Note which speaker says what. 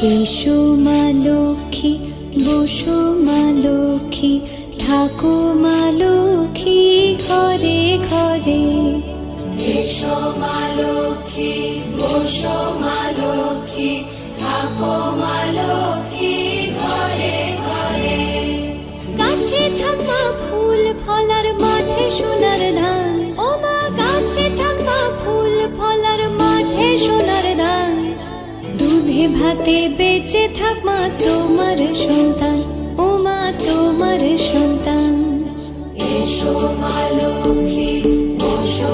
Speaker 1: এসো মা লক্ষ্মী, বসো মা লক্ষ্মী, থাকো মা লক্ষ্মী ঘরে ঘরে।
Speaker 2: এসো মা লক্ষ্মী, বসো মা লক্ষ্মী, থাকো মা লক্ষ্মী ঘরে ঘরে।
Speaker 1: গাছে থাকা ফুল ফলার মাঠে সোনার ধান, ও মা গাছে থাকা ফুল ফলার মাঠে সোনার ধান। দুধে ভাতে বেঁচে থাক মা তোমার সন্তান, ও মা তোমার সন্তান।
Speaker 2: এসো মা লক্ষ্মী, বসো